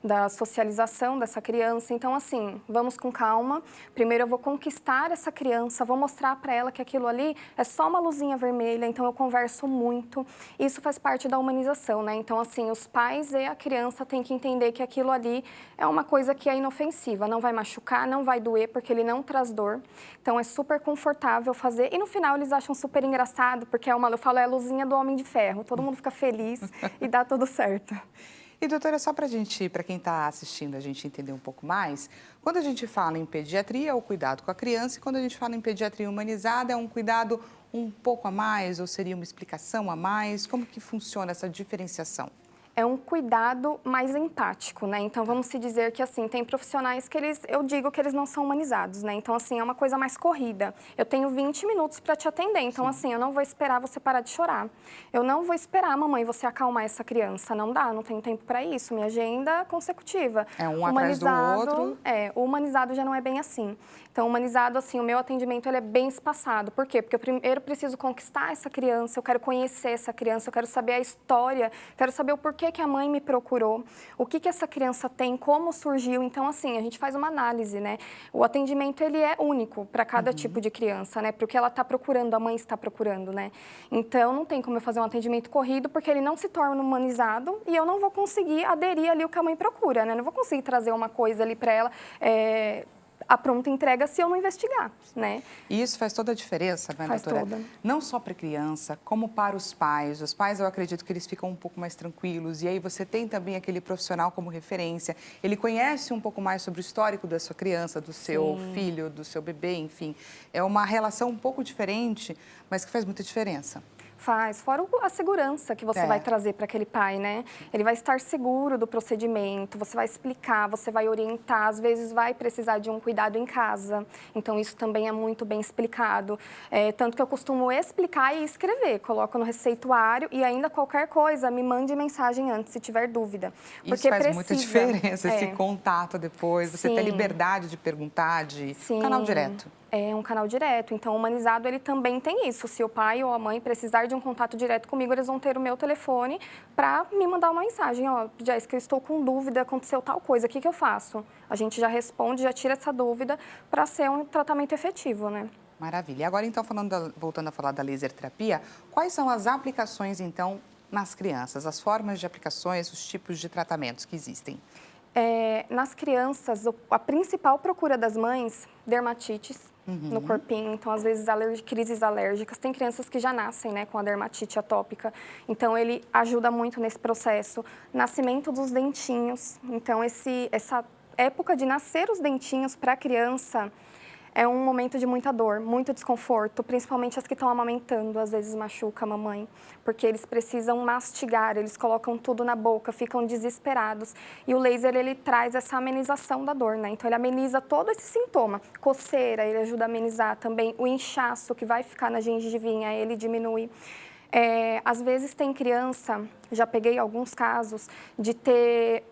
da socialização dessa criança. Então, assim, vamos com calma. Primeiro eu vou conquistar essa criança, vou mostrar para ela que aquilo ali é só uma luzinha vermelha, então eu converso muito. Isso faz parte da humanização, né? Então, assim, os pais e a criança têm que entender que aquilo ali é uma coisa que é inofensiva, não vai machucar, não vai doer, porque ele não traz dor. Então, é super confortável fazer. E no final, eles acham super engraçado, porque eu falo, é a luzinha do Homem de Ferro. Todo mundo fica feliz e dá tudo certo. E, doutora, só para quem está assistindo, a gente entender um pouco mais, quando a gente fala em pediatria, é o cuidado com a criança, e quando a gente fala em pediatria humanizada, é um cuidado um pouco a mais, ou seria uma explicação a mais? Como que funciona essa diferenciação? É um cuidado mais empático, né? Então, vamos se dizer que, assim, tem profissionais que eu digo que eles não são humanizados, né? Então, assim, é uma coisa mais corrida. Eu tenho 20 minutos para te atender, então, assim, eu não vou esperar você parar de chorar. Eu não vou esperar, mamãe, você acalmar essa criança. Não dá, não tenho tempo para isso. Minha agenda é consecutiva. É um atrás do outro. O humanizado já não é bem assim. Então, humanizado, assim, o meu atendimento, ele é bem espaçado. Por quê? Porque eu primeiro preciso conquistar essa criança, eu quero conhecer essa criança, eu quero saber a história, quero saber o porquê que a mãe me procurou, o que essa criança tem, como surgiu. Então, assim, a gente faz uma análise, né? O atendimento, ele é único para cada tipo de criança, né? Porque ela está procurando, a mãe está procurando, né? Então, não tem como eu fazer um atendimento corrido, porque ele não se torna humanizado e eu não vou conseguir aderir ali o que a mãe procura, né? Não vou conseguir trazer uma coisa ali para ela, a pronta entrega, se eu não investigar, né? E isso faz toda a diferença, né, faz doutora? Toda. Não só para a criança, como para os pais. Os pais, eu acredito que eles ficam um pouco mais tranquilos. E aí você tem também aquele profissional como referência. Ele conhece um pouco mais sobre o histórico da sua criança, do seu filho, do seu bebê, enfim. É uma relação um pouco diferente, mas que faz muita diferença. Faz, fora a segurança que você vai trazer para aquele pai, né? Ele vai estar seguro do procedimento, você vai explicar, você vai orientar, às vezes vai precisar de um cuidado em casa, então isso também é muito bem explicado. Tanto que eu costumo explicar e escrever, coloco no receituário e ainda qualquer coisa, me mande mensagem antes, se tiver dúvida. Porque isso faz muita diferença, esse contato depois, você ter liberdade de perguntar, de canal direto. É um canal direto, então o humanizado ele também tem isso. Se o pai ou a mãe precisar de um contato direto comigo, eles vão ter o meu telefone para me mandar uma mensagem, ó, Jéssica, eu estou com dúvida, aconteceu tal coisa, o que eu faço? A gente já responde, já tira essa dúvida para ser um tratamento efetivo, né? Maravilha. E agora, então, voltando a falar da laser terapia, quais são as aplicações, então, nas crianças? As formas de aplicações, os tipos de tratamentos que existem? Nas crianças, a principal procura das mães, dermatites no corpinho. Então, às vezes, crises alérgicas. Tem crianças que já nascem, né, com a dermatite atópica. Então, ele ajuda muito nesse processo. Nascimento dos dentinhos. Então, essa época de nascer os dentinhos para a criança é um momento de muita dor, muito desconforto, principalmente as que estão amamentando, às vezes machuca a mamãe, porque eles precisam mastigar, eles colocam tudo na boca, ficam desesperados. E o laser, ele traz essa amenização da dor, né? Então, ele ameniza todo esse sintoma. Coceira, ele ajuda a amenizar também. O inchaço que vai ficar na gengivinha, ele diminui. Às vezes tem criança, já peguei alguns casos, de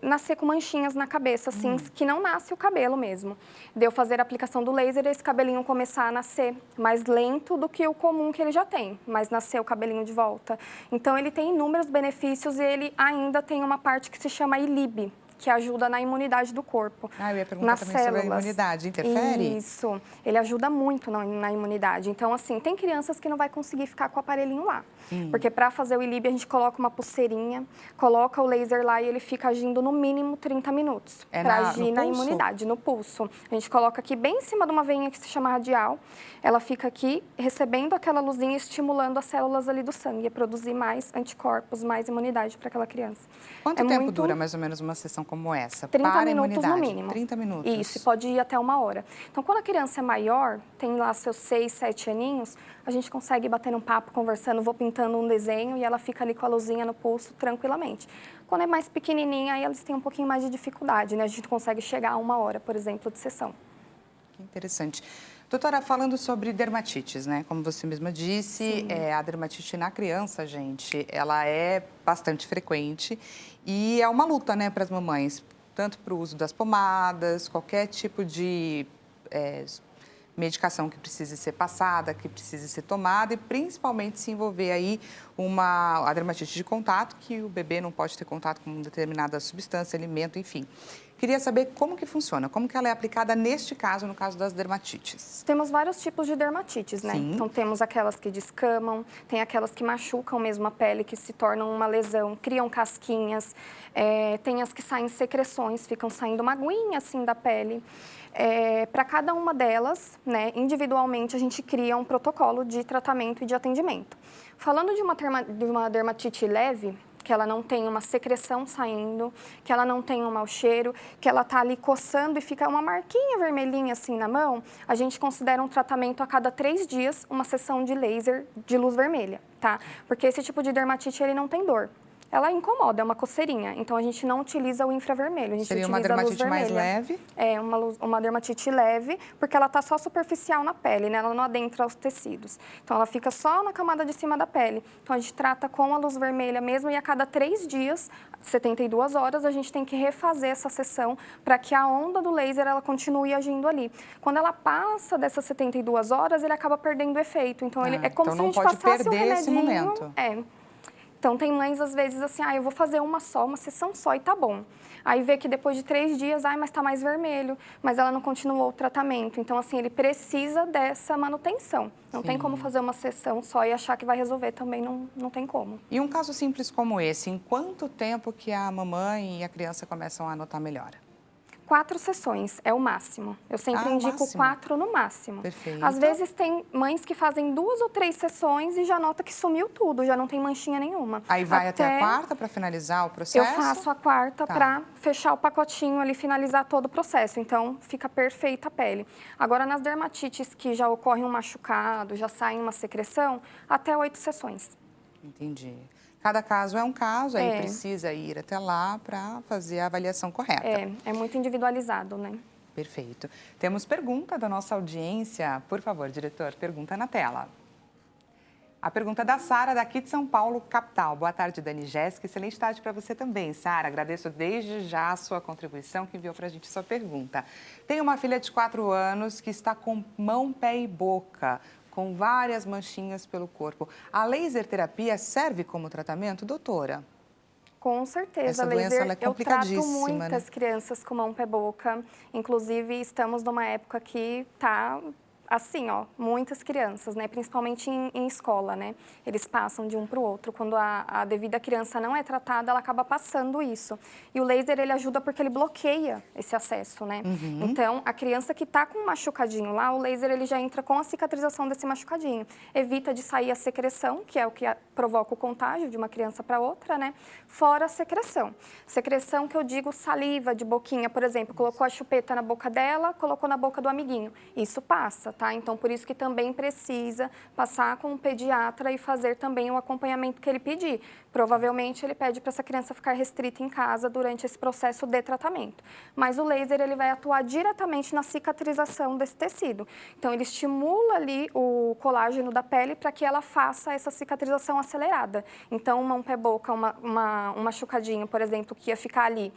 nascer com manchinhas na cabeça, assim, que não nasce o cabelo mesmo. De eu fazer a aplicação do laser e esse cabelinho começar a nascer mais lento do que o comum que ele já tem, mas nascer o cabelinho de volta. Então, ele tem inúmeros benefícios e ele ainda tem uma parte que se chama ILIB, que ajuda na imunidade do corpo. Eu ia perguntar nas também células. sobre a imunidade. Interfere? Isso. Ele ajuda muito na imunidade. Então, assim, tem crianças que não vai conseguir ficar com o aparelhinho lá. Porque para fazer o ILIB, a gente coloca uma pulseirinha, coloca o laser lá e ele fica agindo no mínimo 30 minutos. Para agir na imunidade, no pulso. A gente coloca aqui bem em cima de uma veinha que se chama radial. Ela fica aqui recebendo aquela luzinha, estimulando as células ali do sangue a produzir mais anticorpos, mais imunidade para aquela criança. Quanto tempo dura mais ou menos uma sessão como essa? 30 para minutos a no imunidade? mínimo. 30 minutos. Isso, pode ir até 1 hora. Então, quando a criança é maior, tem lá seus 6, 7 aninhos, a gente consegue bater um papo, conversando, vou pintando um desenho e ela fica ali com a luzinha no pulso tranquilamente. Quando é mais pequenininha, aí eles têm um pouquinho mais de dificuldade, né? A gente consegue chegar a 1 hora, por exemplo, de sessão. Que interessante. Doutora, falando sobre dermatites, né? Como você mesma disse, a dermatite na criança, gente, ela é bastante frequente e é uma luta, né, para as mamães, tanto para o uso das pomadas, qualquer tipo de medicação que precise ser passada, que precise ser tomada e principalmente se envolver aí a dermatite de contato, que o bebê não pode ter contato com determinada substância, alimento, enfim. Queria saber como que funciona, como que ela é aplicada neste caso, no caso das dermatites. Temos vários tipos de dermatites, né? Sim. Então, temos aquelas que descamam, tem aquelas que machucam mesmo a pele, que se tornam uma lesão, criam casquinhas, tem as que saem secreções, ficam saindo uma aguinha assim da pele. Para cada uma delas, né, individualmente, a gente cria um protocolo de tratamento e de atendimento. Falando de uma dermatite leve, que ela não tem uma secreção saindo, que ela não tem um mau cheiro, que ela está ali coçando e fica uma marquinha vermelhinha assim na mão, a gente considera um tratamento a cada 3 dias, uma sessão de laser de luz vermelha, tá? Porque esse tipo de dermatite, ele não tem dor. Ela incomoda, é uma coceirinha, então a gente não utiliza o infravermelho, a gente Seria utiliza uma a luz dermatite vermelha. mais leve? É, uma dermatite leve, porque ela está só superficial na pele, né? Ela não adentra os tecidos. Então, ela fica só na camada de cima da pele. Então, a gente trata com a luz vermelha mesmo e a cada 3 dias, 72 horas, a gente tem que refazer essa sessão para que a onda do laser ela continue agindo ali. Quando ela passa dessas 72 horas, ele acaba perdendo o efeito. Então, ele é como então se a gente não pode passasse um perder esse remedinho. momento. Então, tem mães, às vezes, assim, eu vou fazer uma sessão só e tá bom. Aí vê que depois de 3 dias, mas tá mais vermelho, mas ela não continuou o tratamento. Então, assim, ele precisa dessa manutenção. Não tem como fazer uma sessão só e achar que vai resolver também, não tem como. E um caso simples como esse, em quanto tempo que a mamãe e a criança começam a notar melhora? 4 sessões é o máximo. Eu sempre indico máximo. 4 no máximo. Perfeito. Às vezes tem mães que fazem 2 ou 3 sessões e já nota que sumiu tudo, já não tem manchinha nenhuma. Aí vai até a quarta para finalizar o processo? Eu faço a quarta para fechar o pacotinho ali, finalizar todo o processo. Então, fica perfeita a pele. Agora, nas dermatites que já ocorre um machucado, já sai uma secreção, até 8 sessões. Entendi. Cada caso é um caso, aí precisa ir até lá para fazer a avaliação correta. É muito individualizado, né? Perfeito. Temos pergunta da nossa audiência. Por favor, diretor, pergunta na tela. A pergunta da Sara, daqui de São Paulo, capital. Boa tarde, Dani Jéssica. Excelente tarde para você também, Sara. Agradeço desde já a sua contribuição, que enviou para a gente sua pergunta. Tenho uma filha de 4 anos que está com mão, pé e boca, com várias manchinhas pelo corpo. A laser terapia serve como tratamento, doutora? Com certeza, Essa doença ela é eu trato complicadíssima, muitas né? crianças com mão, pé, boca. Inclusive, estamos numa época que tá assim, muitas crianças, né? Principalmente em escola, né? Eles passam de um para o outro. Quando a devida criança não é tratada, ela acaba passando isso. E o laser, ele ajuda porque ele bloqueia esse acesso, né? Então, a criança que está com um machucadinho lá, o laser, ele já entra com a cicatrização desse machucadinho. Evita de sair a secreção, que é o que provoca o contágio de uma criança para outra, né? Fora a secreção. Secreção que eu digo saliva de boquinha, por exemplo. Colocou a chupeta na boca dela, colocou na boca do amiguinho. Isso passa, tá? Então, por isso que também precisa passar com um pediatra e fazer também o acompanhamento que ele pedir. Provavelmente, ele pede para essa criança ficar restrita em casa durante esse processo de tratamento. Mas o laser, ele vai atuar diretamente na cicatrização desse tecido. Então, ele estimula ali o colágeno da pele para que ela faça essa cicatrização acelerada. Então, mão, pé, boca, um machucadinho, por exemplo, que ia ficar ali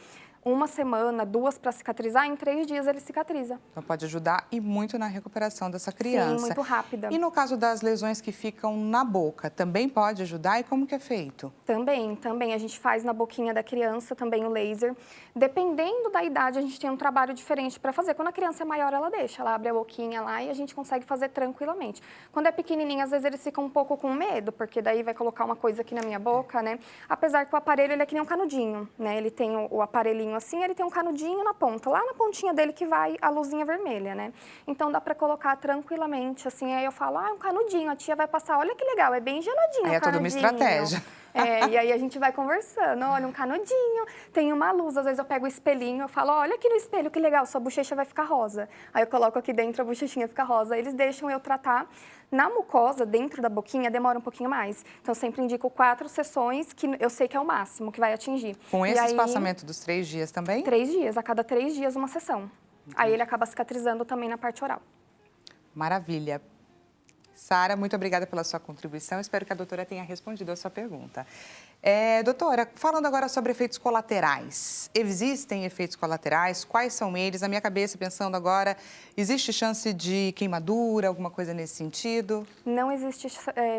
1 semana, 2 para cicatrizar, em 3 dias ele cicatriza. Então pode ajudar e muito na recuperação dessa criança. Sim, muito rápida. E no caso das lesões que ficam na boca, também pode ajudar? E como que é feito? Também. A gente faz na boquinha da criança também o laser. Dependendo da idade, a gente tem um trabalho diferente para fazer. Quando a criança é maior, ela deixa, ela abre a boquinha lá e a gente consegue fazer tranquilamente. Quando é pequenininha, às vezes eles ficam um pouco com medo, porque daí vai colocar uma coisa aqui na minha boca, né? Apesar que o aparelho, ele é que nem um canudinho, né? Ele tem o aparelhinho assim, ele tem um canudinho na ponta, lá na pontinha dele que vai a luzinha vermelha, né? Então dá para colocar tranquilamente, assim, aí eu falo, um canudinho, a tia vai passar, olha que legal, é bem geladinho Aí o é toda uma canudinho. estratégia. E aí a gente vai conversando, olha, um canudinho, tem uma luz, às vezes eu pego o espelhinho, eu falo, olha aqui no espelho, que legal, sua bochecha vai ficar rosa. Aí eu coloco aqui dentro, a bochechinha fica rosa. Aí eles deixam eu tratar. Na mucosa, dentro da boquinha, demora um pouquinho mais. Então, eu sempre indico 4 sessões, que eu sei que é o máximo que vai atingir. Com esse espaçamento dos 3 dias também? 3 dias, a cada 3 dias uma sessão. Aí ele acaba cicatrizando também na parte oral. Maravilha. Sara, muito obrigada pela sua contribuição. Espero que a doutora tenha respondido a sua pergunta. Doutora, falando agora sobre efeitos colaterais. Existem efeitos colaterais? Quais são eles? Na minha cabeça, pensando agora, existe chance de queimadura, alguma coisa nesse sentido? Não existe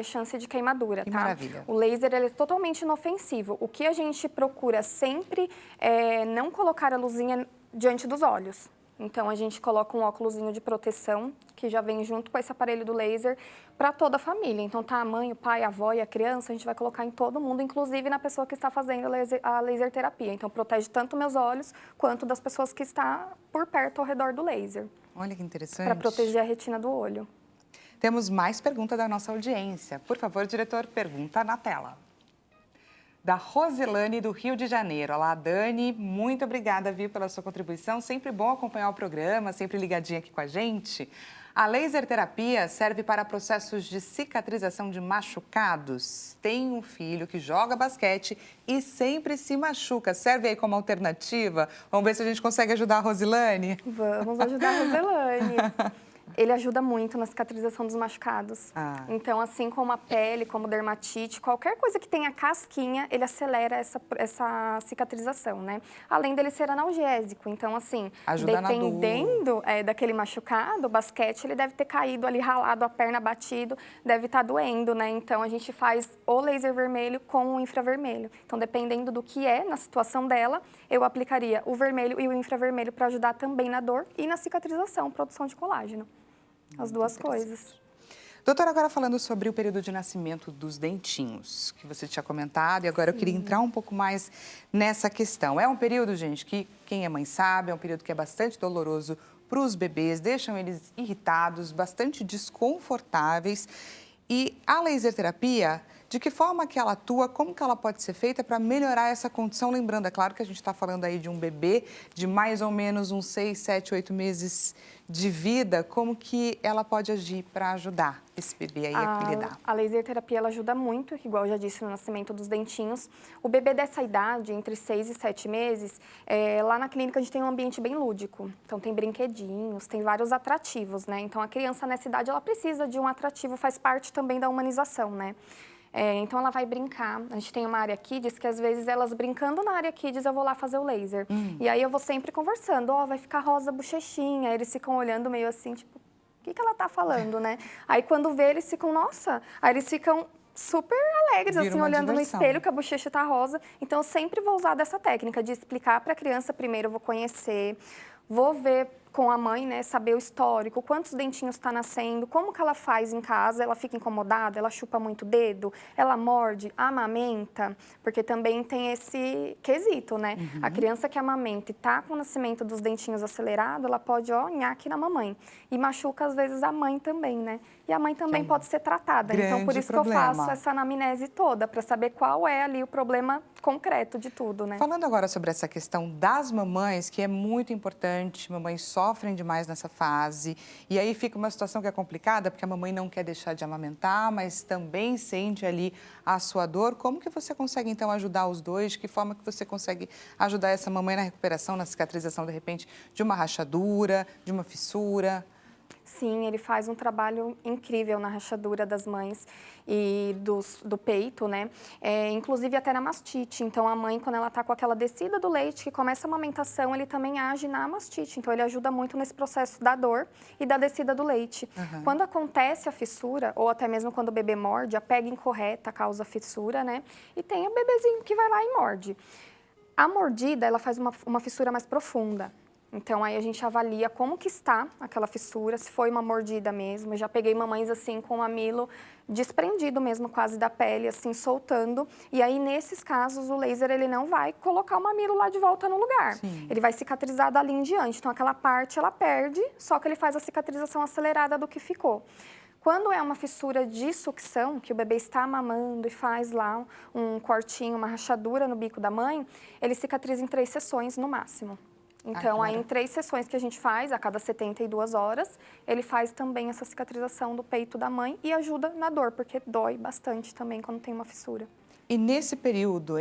chance de queimadura, Que tá? maravilha. O laser, ele é totalmente inofensivo. O que a gente procura sempre é não colocar a luzinha diante dos olhos. Então, a gente coloca um óculosinho de proteção, que já vem junto com esse aparelho do laser, para toda a família. Então, tá a mãe, o pai, a avó e a criança, a gente vai colocar em todo mundo, inclusive na pessoa que está fazendo a laser terapia. Então, protege tanto meus olhos, quanto das pessoas que estão por perto ao redor do laser. Olha que interessante. Para proteger a retina do olho. Temos mais perguntas da nossa audiência. Por favor, diretor, pergunta na tela. Da Roselane, do Rio de Janeiro. Olá, Dani, muito obrigada, viu, pela sua contribuição. Sempre bom acompanhar o programa, sempre ligadinha aqui com a gente. A laser terapia serve para processos de cicatrização de machucados. Tem um filho que joga basquete e sempre se machuca. Serve aí como alternativa? Vamos ver se a gente consegue ajudar a Roselane? Vamos ajudar a Roselane. Ele ajuda muito na cicatrização dos machucados. Então, assim como a pele, como dermatite, qualquer coisa que tenha casquinha, ele acelera essa cicatrização, né? Além dele ser analgésico. Então, assim, ajuda dependendo daquele machucado, o basquete, ele deve ter caído ali, ralado a perna, batido, deve estar doendo, né? Então, a gente faz o laser vermelho com o infravermelho. Então, dependendo do que é, na situação dela, eu aplicaria o vermelho e o infravermelho para ajudar também na dor e na cicatrização, produção de colágeno. As duas coisas. Doutora, agora falando sobre o período de nascimento dos dentinhos, que você tinha comentado, e agora eu queria entrar um pouco mais nessa questão. É um período, gente, que quem é mãe sabe, é um período que é bastante doloroso para os bebês, deixam eles irritados, bastante desconfortáveis. E a laser terapia, de que forma que ela atua, como que ela pode ser feita para melhorar essa condição? Lembrando, é claro que a gente está falando aí de um bebê de mais ou menos uns 6, 7, 8 meses de vida. Como que ela pode agir para ajudar esse bebê aí a lidar? A laser terapia, ela ajuda muito, igual eu já disse, no nascimento dos dentinhos. O bebê dessa idade, entre 6 e 7 meses, lá na clínica a gente tem um ambiente bem lúdico. Então, tem brinquedinhos, tem vários atrativos, né? Então, a criança nessa idade, ela precisa de um atrativo, faz parte também da humanização, né? Então, ela vai brincar. A gente tem uma área Kids que, às vezes, elas brincando na área Kids, eu vou lá fazer o laser. E aí, eu vou sempre conversando. Vai ficar rosa a bochechinha. Aí, eles ficam olhando meio assim, tipo, o que ela tá falando, né? Aí, quando vê, eles ficam, nossa. Aí, eles ficam super alegres, assim, olhando no espelho que a bochecha tá rosa. Então, eu sempre vou usar dessa técnica de explicar para a criança. Primeiro, eu vou conhecer, vou ver com a mãe, né, saber o histórico, quantos dentinhos está nascendo, como que ela faz em casa, ela fica incomodada, ela chupa muito o dedo, ela morde, amamenta, porque também tem esse quesito, né? A criança que amamenta e tá com o nascimento dos dentinhos acelerado, ela pode, nhaque na mamãe. E machuca, às vezes, a mãe também, né? E a mãe também pode ser tratada. Então, por isso que eu faço essa anamnese toda, para saber qual é ali o problema concreto de tudo, né? Falando agora sobre essa questão das mamães, que é muito importante, mamães sofrem demais nessa fase, e aí fica uma situação que é complicada, porque a mamãe não quer deixar de amamentar, mas também sente ali a sua dor. Como que você consegue, então, ajudar os dois? De que forma que você consegue ajudar essa mamãe na recuperação, na cicatrização, de repente, de uma rachadura, de uma fissura? Sim, ele faz um trabalho incrível na rachadura das mães e do peito, né? Inclusive até na mastite. Então, a mãe, quando ela está com aquela descida do leite, que começa a amamentação, ele também age na mastite. Então, ele ajuda muito nesse processo da dor e da descida do leite. Quando acontece a fissura, ou até mesmo quando o bebê morde, a pega incorreta causa fissura, né? E tem o bebezinho que vai lá e morde. A mordida, ela faz uma fissura mais profunda. Então, aí a gente avalia como que está aquela fissura, se foi uma mordida mesmo. Eu já peguei mamães assim com o mamilo desprendido mesmo, quase da pele, assim, soltando. E aí, nesses casos, o laser, ele não vai colocar o mamilo lá de volta no lugar. Sim. Ele vai cicatrizar dali em diante. Então, aquela parte, ela perde, só que ele faz a cicatrização acelerada do que ficou. Quando é uma fissura de sucção, que o bebê está mamando e faz lá um cortinho, uma rachadura no bico da mãe, ele cicatriza em 3 sessões no máximo. Então, aí em 3 sessões que a gente faz, a cada 72 horas, ele faz também essa cicatrização do peito da mãe e ajuda na dor, porque dói bastante também quando tem uma fissura. E nesse período,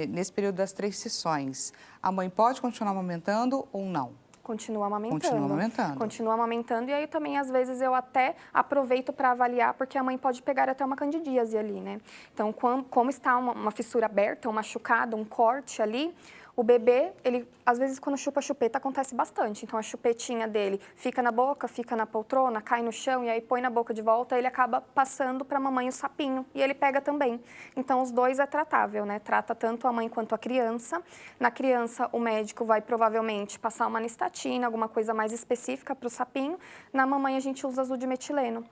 nesse período das 3 sessões, a mãe pode continuar amamentando ou não? Continua amamentando. Continua amamentando. Continua amamentando. E aí também, às vezes, eu até aproveito para avaliar, porque a mãe pode pegar até uma candidíase ali, né? Então, como está uma fissura aberta, um machucado, um corte ali, o bebê, ele, às vezes, quando chupa a chupeta, acontece bastante. Então, a chupetinha dele fica na boca, fica na poltrona, cai no chão e aí põe na boca de volta, ele acaba passando para a mamãe o sapinho e ele pega também. Então, os dois é tratável, né? Trata tanto a mãe quanto a criança. Na criança, o médico vai provavelmente passar uma anistatina, alguma coisa mais específica para o sapinho. Na mamãe, a gente usa azul de metileno,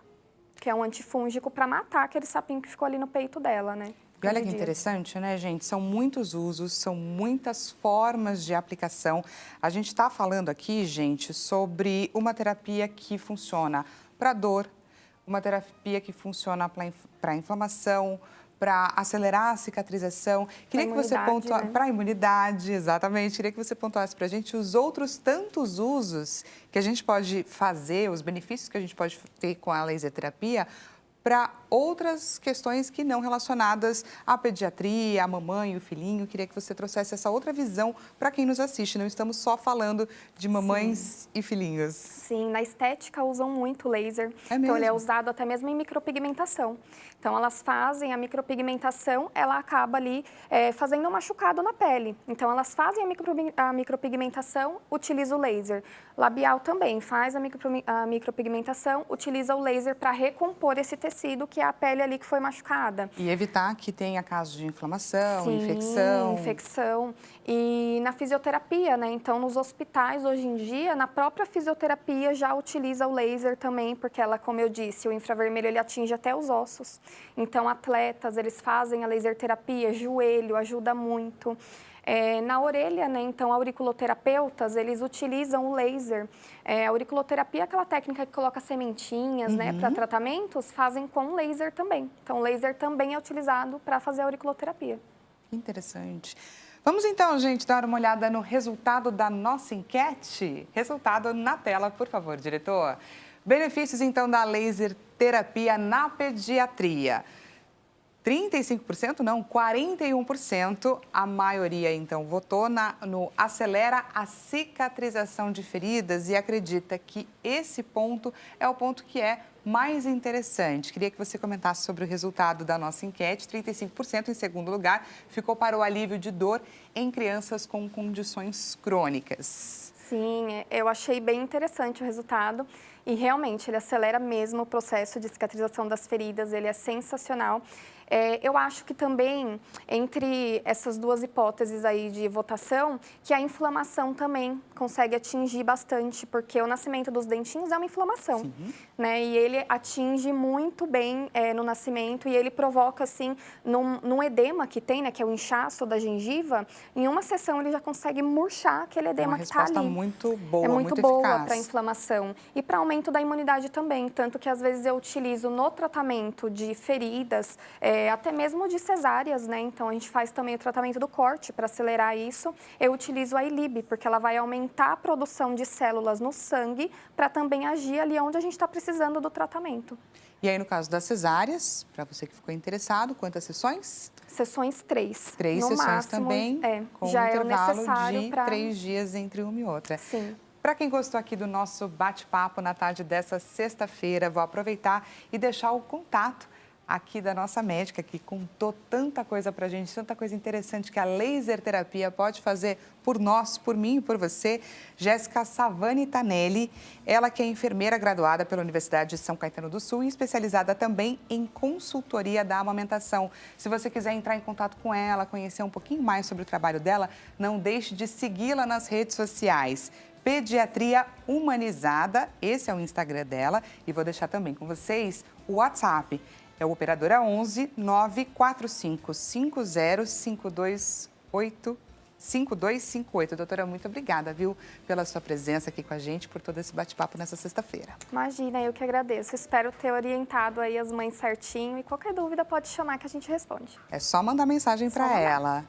que é um antifúngico para matar aquele sapinho que ficou ali no peito dela, né? E olha que interessante, né, gente? São muitos usos, são muitas formas de aplicação. A gente está falando aqui, gente, sobre uma terapia que funciona para dor, uma terapia que funciona para inflamação, para acelerar a cicatrização. Queria que você pontuasse, né? Para a imunidade, exatamente. Queria que você pontuasse para a gente os outros tantos usos que a gente pode fazer, os benefícios que a gente pode ter com a laser terapia, para outras questões que não relacionadas à pediatria, à mamãe, o filhinho. Queria que você trouxesse essa outra visão para quem nos assiste. Não estamos só falando de mamães e filhinhos. Sim, na estética usam muito laser. É então, mesmo? ele é usado até mesmo em micropigmentação. Então, elas fazem a micropigmentação, ela acaba ali fazendo um machucado na pele. Então, elas fazem a micropigmentação, utiliza o laser. Labial também faz a micropigmentação, utiliza o laser para recompor esse tecido, que é a pele ali que foi machucada. E evitar que tenha casos de inflamação, Sim, infecção. E na fisioterapia, né? Então, nos hospitais, hoje em dia, na própria fisioterapia já utiliza o laser também, porque ela, como eu disse, o infravermelho, ele atinge até os ossos. Então, atletas, eles fazem a laser terapia, joelho, ajuda muito. Na orelha, né? Então, auriculoterapeutas, eles utilizam o laser. A auriculoterapia é aquela técnica que coloca sementinhas, né? Para tratamentos, fazem com laser também. Então, o laser também é utilizado para fazer a auriculoterapia. Interessante. Vamos então, gente, dar uma olhada no resultado da nossa enquete? Resultado na tela, por favor, diretor. Benefícios, então, da laser terapia na pediatria. 35% não, 41%, a maioria então votou no acelera a cicatrização de feridas e acredita que esse ponto é o ponto que é mais interessante. Queria que você comentasse sobre o resultado da nossa enquete. 35% em segundo lugar ficou para o alívio de dor em crianças com condições crônicas. Sim, eu achei bem interessante o resultado e realmente ele acelera mesmo o processo de cicatrização das feridas, ele é sensacional. Eu acho que também, entre essas duas hipóteses aí de votação, que a inflamação também consegue atingir bastante, porque o nascimento dos dentinhos é uma inflamação, né? E ele atinge muito bem no nascimento e ele provoca, assim, num edema que tem, né, que é o inchaço da gengiva, em uma sessão ele já consegue murchar aquele edema que está ali. É uma resposta muito boa, é muito boa eficaz. para inflamação e para aumento da imunidade também, tanto que às vezes eu utilizo no tratamento de feridas, até mesmo de cesáreas, né? Então, a gente faz também o tratamento do corte para acelerar isso. Eu utilizo a ILIB, porque ela vai aumentar a produção de células no sangue para também agir ali onde a gente está precisando do tratamento. E aí, no caso das cesáreas, para você que ficou interessado, quantas sessões? Sessões 3. 3 no sessões máximo, também, com já um é o intervalo necessário de para 3 dias entre uma e outra. Sim. Para quem gostou aqui do nosso bate-papo na tarde dessa sexta-feira, vou aproveitar e deixar o contato aqui da nossa médica, que contou tanta coisa pra gente, tanta coisa interessante que a laser terapia pode fazer por nós, por mim e por você. Jéssica Savani Tanelli, ela que é enfermeira graduada pela Universidade de São Caetano do Sul e especializada também em consultoria da amamentação. Se você quiser entrar em contato com ela, conhecer um pouquinho mais sobre o trabalho dela, não deixe de segui-la nas redes sociais. Pediatria Humanizada, esse é o Instagram dela, e vou deixar também com vocês o WhatsApp. É o operadora 11 945 50 5258. Doutora, muito obrigada, viu, pela sua presença aqui com a gente, por todo esse bate-papo nessa sexta-feira. Imagina, eu que agradeço. Espero ter orientado aí as mães certinho e qualquer dúvida pode chamar que a gente responde. É só mandar mensagem para ela.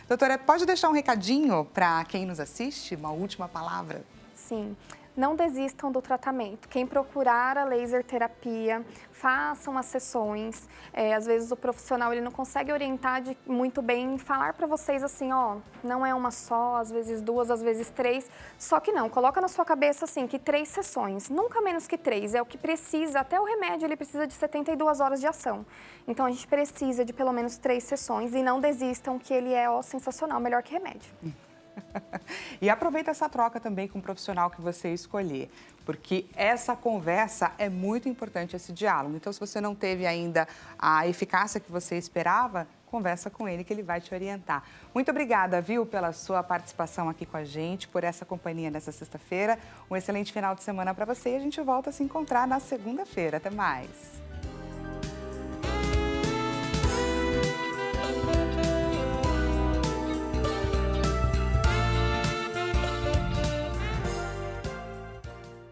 Doutora, pode deixar um recadinho para quem nos assiste? Uma última palavra? Sim. Não desistam do tratamento. Quem procurar a laser terapia, façam as sessões. Às vezes o profissional ele não consegue orientar muito bem, falar para vocês assim, ó, não é uma só, às vezes duas, às vezes três. Só que não, coloca na sua cabeça assim que 3 sessões, nunca menos que 3, é o que precisa. Até o remédio ele precisa de 72 horas de ação. Então a gente precisa de pelo menos 3 sessões e não desistam que ele é sensacional, melhor que remédio. E aproveita essa troca também com o profissional que você escolher, porque essa conversa é muito importante, esse diálogo. Então, se você não teve ainda a eficácia que você esperava, conversa com ele que ele vai te orientar. Muito obrigada, viu, pela sua participação aqui com a gente, por essa companhia nessa sexta-feira. Um excelente final de semana para você e a gente volta a se encontrar na segunda-feira. Até mais!